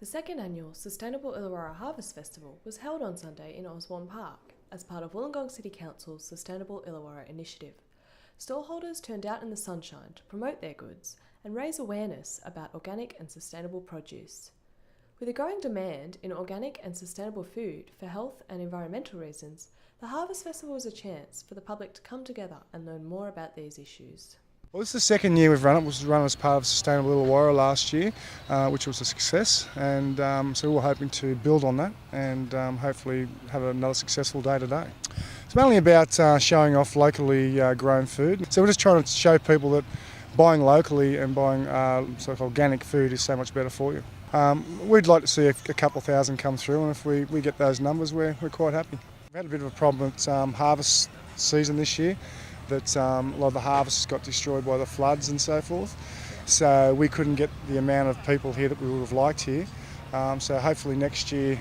The second annual Sustainable Illawarra Harvest Festival was held on Sunday in Osborne Park as part of Wollongong City Council's Sustainable Illawarra initiative. Stallholders turned out in the sunshine to promote their goods and raise awareness about organic and sustainable produce. With a growing demand in organic and sustainable food for health and environmental reasons, the Harvest Festival was a chance for the public to come together and learn more about these issues. Well, this is the second year we've run it. It was run as part of Sustainable Illawarra last year, which was a success, and so we're hoping to build on that and hopefully have another successful day today. It's mainly about showing off locally grown food. So we're just trying to show people that buying locally and buying sort of organic food is so much better for you. We'd like to see a couple of thousand come through, and if we get those numbers, we're quite happy. We've had a bit of a problem at harvest season this year. That a lot of the harvests got destroyed by the floods and so forth. So we couldn't get the amount of people here that we would have liked here. So hopefully next year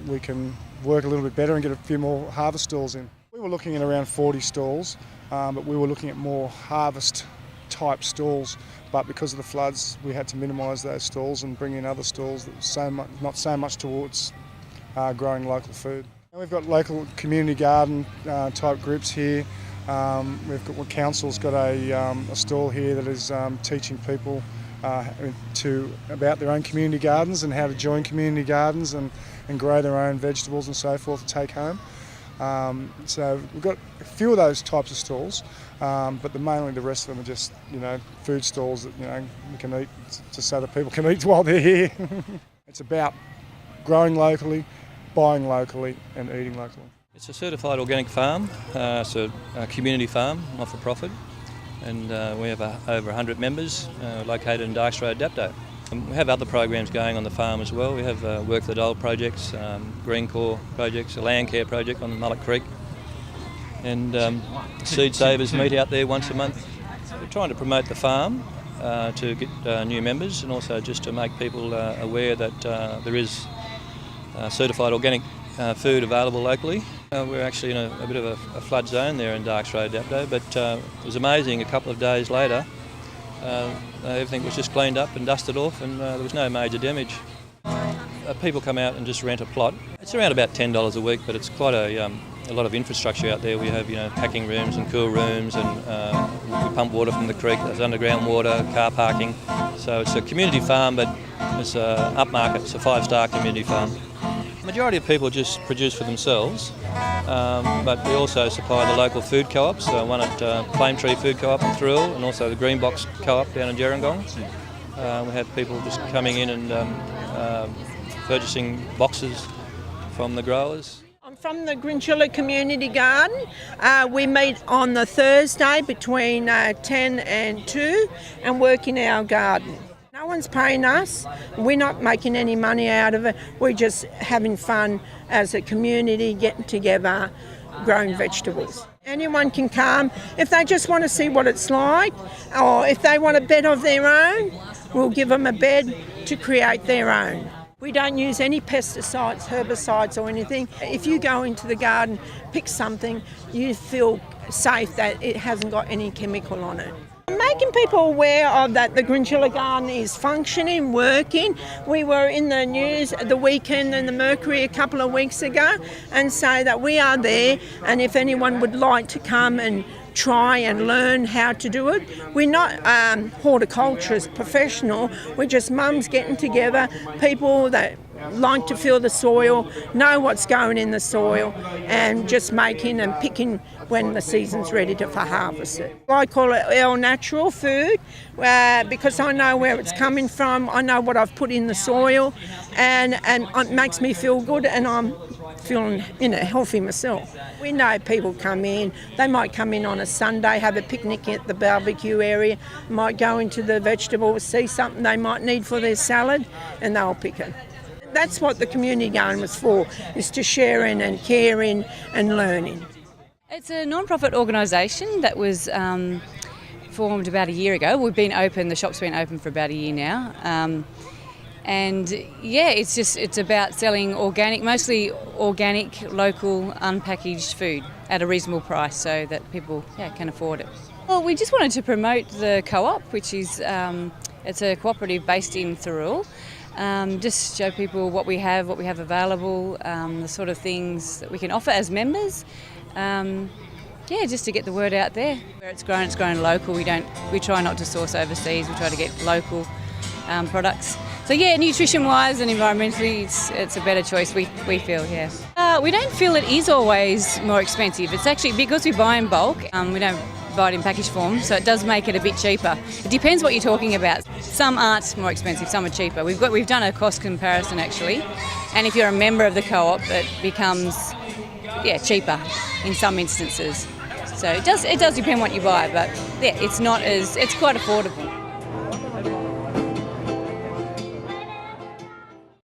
we can work a little bit better and get a few more harvest stalls in. We were looking at around 40 stalls, but we were looking at more harvest type stalls. But because of the floods, we had to minimise those stalls and bring in other stalls that not so much towards growing local food. And we've got local community garden type groups here. Council's got a stall here that is teaching people about their own community gardens and how to join community gardens and grow their own vegetables and so forth to take home. So we've got a few of those types of stalls, but mainly the rest of them are just food stalls that we can eat just so that people can eat while they're here. It's about growing locally, buying locally and eating locally. It's a certified organic farm, it's a community farm, not for profit, and we have over 100 members located in Darks Road, Dapto. We have other programs going on the farm as well. We have Work the Dole projects, Green Core projects, a land care project on Mullet Creek, and Seed Savers meet out there once a month. We're trying to promote the farm to get new members and also just to make people aware that there is certified organic food available locally. We're actually in a bit of a flood zone there in Darks Road, Dapto, but it was amazing. A couple of days later, everything was just cleaned up and dusted off, and there was no major damage. People come out and just rent a plot. It's around about $10 a week, but it's quite a lot of infrastructure out there. We have packing rooms and cool rooms, and we pump water from the creek. There's underground water, car parking. So it's a community farm, but it's upmarket. It's a 5-star community farm. The majority of people just produce for themselves, but we also supply the local food co-ops, one at Plane Tree Food Co-op in Thrill, and also the Green Box Co-op down in Gerringong. We have people just coming in and purchasing boxes from the growers. I'm from the Grinchilla Community Garden. We meet on the Thursday between 10 and 2 and work in our garden. No one's paying us. We're not making any money out of it. We're just having fun as a community, getting together, growing vegetables. Anyone can come. If they just want to see what it's like, or if they want a bed of their own, we'll give them a bed to create their own. We don't use any pesticides, herbicides or anything. If you go into the garden, pick something, you feel safe that it hasn't got any chemical on it. Making people aware of that the Grinchilla Garden is functioning, working. We were in the news the weekend in the Mercury a couple of weeks ago and say that we are there, and if anyone would like to come and try and learn how to do it. We're not horticulturists, professional. We're just mums getting together, people that like to feel the soil, know what's going in the soil, and just making and picking when the season's ready for harvest it. I call it our natural food because I know where it's coming from, I know what I've put in the soil, and it makes me feel good, and I'm feeling healthy myself. We know people come in, they might come in on a Sunday, have a picnic at the barbecue area, might go into the vegetables, see something they might need for their salad, and they'll pick it. That's what the community garden was for, is to sharing and caring and learning. It's a non-profit organisation that was formed about a year ago. We've been open, the shop's been open for about a year now. It's about selling mostly organic, local, unpackaged food at a reasonable price so that people can afford it. Well, we just wanted to promote the co-op, which is it's a cooperative based in Thirroul. Just show people what we have available, the sort of things that we can offer as members. Just to get the word out there. Where it's grown local. We try not to source overseas. We try to get local products. So nutrition-wise and environmentally, it's a better choice. We feel, we don't feel it is always more expensive. It's actually because we buy in bulk. We don't buy it in package form, so it does make it a bit cheaper. It depends what you're talking about. Some aren't more expensive, some are cheaper. We've done a cost comparison actually, and if you're a member of the co-op, it becomes cheaper in some instances. So it does depend what you buy, but it's quite affordable.